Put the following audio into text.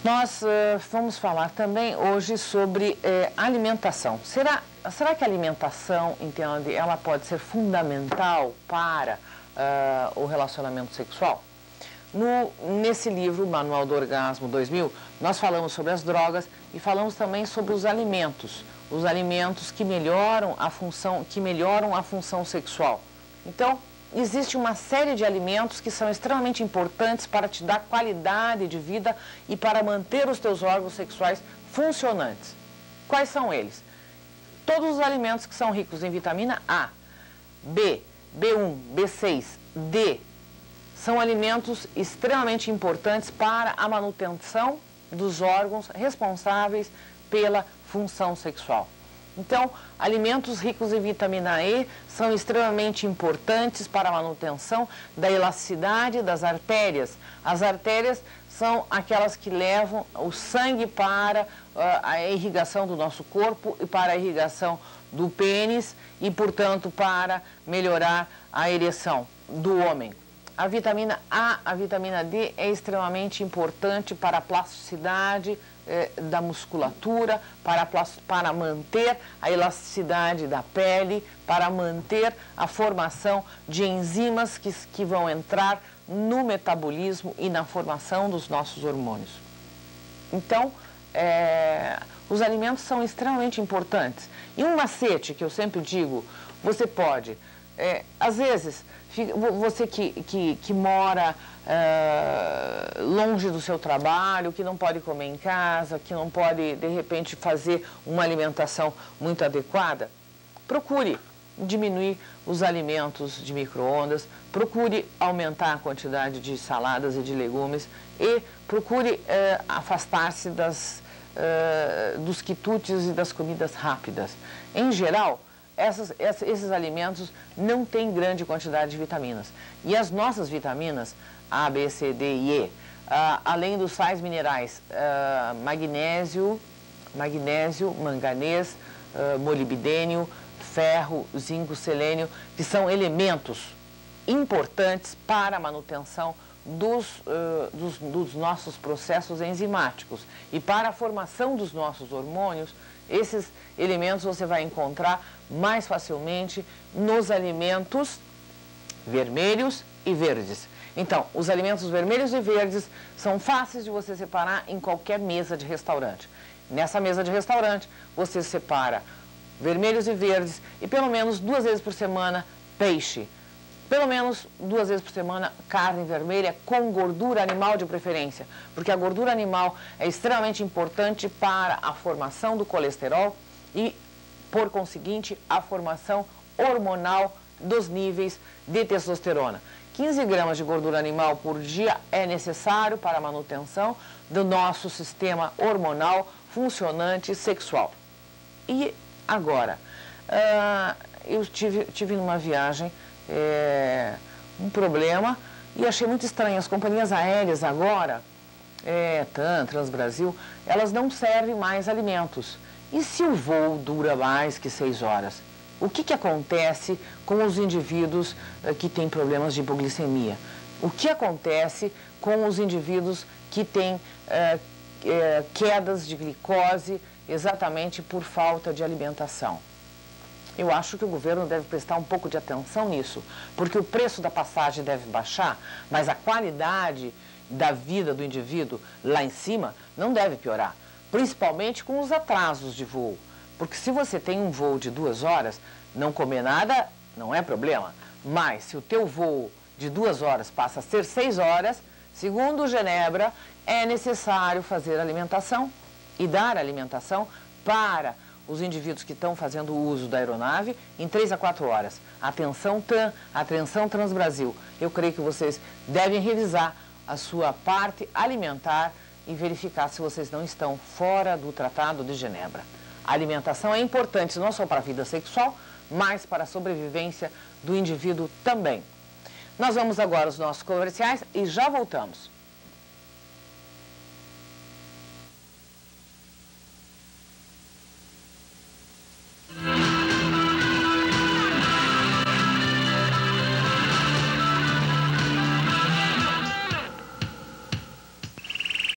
Nós vamos falar também hoje sobre alimentação. Será que a alimentação, entende, ela pode ser fundamental para o relacionamento sexual? Nesse livro, Manual do Orgasmo 2000, nós falamos sobre as drogas e falamos também sobre os alimentos que melhoram a função sexual. Então, existe uma série de alimentos que são extremamente importantes para te dar qualidade de vida e para manter os teus órgãos sexuais funcionantes. Quais são eles? Todos os alimentos que são ricos em vitamina A, B, B1, B6, D, são alimentos extremamente importantes para a manutenção dos órgãos responsáveis pela função sexual. Então, alimentos ricos em vitamina E são extremamente importantes para a manutenção da elasticidade das artérias. As artérias são aquelas que levam o sangue para a irrigação do nosso corpo e para a irrigação do pênis e, portanto, para melhorar a ereção do homem. A vitamina A, a vitamina D é extremamente importante para a plasticidade da musculatura, para manter a elasticidade da pele, para manter a formação de enzimas que vão entrar no metabolismo e na formação dos nossos hormônios. Então, os alimentos são extremamente importantes. E um macete que eu sempre digo, você pode, às vezes, você que mora longe do seu trabalho, que não pode comer em casa, que não pode, de repente, fazer uma alimentação muito adequada, procure diminuir os alimentos de micro-ondas, procure aumentar a quantidade de saladas e de legumes e procure afastar-se dos quitutes e das comidas rápidas. Em geral, esses alimentos não têm grande quantidade de vitaminas. E as nossas vitaminas, A, B, C, D e E, além dos sais minerais, magnésio, manganês, molibdênio, ferro, zinco, selênio, que são elementos importantes para a manutenção dos nossos processos enzimáticos e para a formação dos nossos hormônios. Esses elementos você vai encontrar mais facilmente nos alimentos vermelhos e verdes. Então, os alimentos vermelhos e verdes são fáceis de você separar em qualquer mesa de restaurante. Nessa mesa de restaurante, você separa vermelhos e verdes e pelo menos 2 vezes por semana peixe. Pelo menos 2 vezes por semana, carne vermelha com gordura animal de preferência, porque a gordura animal é extremamente importante para a formação do colesterol e, por conseguinte, a formação hormonal dos níveis de testosterona. 15 gramas de gordura animal por dia é necessário para a manutenção do nosso sistema hormonal funcionante sexual. E agora, eu tive numa viagem um problema e achei muito estranho. As companhias aéreas agora, TAM, Transbrasil, elas não servem mais alimentos. E se o voo dura mais que 6 horas? O que acontece com os indivíduos que têm problemas de hipoglicemia? O que acontece com os indivíduos que têm quedas de glicose exatamente por falta de alimentação? Eu acho que o governo deve prestar um pouco de atenção nisso, porque o preço da passagem deve baixar, mas a qualidade da vida do indivíduo lá em cima não deve piorar, principalmente com os atrasos de voo. Porque se você tem um voo de 2 horas, não comer nada não é problema, mas se o teu voo de 2 horas passa a ser 6 horas, segundo Genebra, é necessário fazer alimentação e dar alimentação para os indivíduos que estão fazendo uso da aeronave em 3 a 4 horas. Atenção TAM, atenção Transbrasil. Eu creio que vocês devem revisar a sua parte alimentar e verificar se vocês não estão fora do Tratado de Genebra. A alimentação é importante não só para a vida sexual, mas para a sobrevivência do indivíduo também. Nós vamos agora aos nossos comerciais e já voltamos.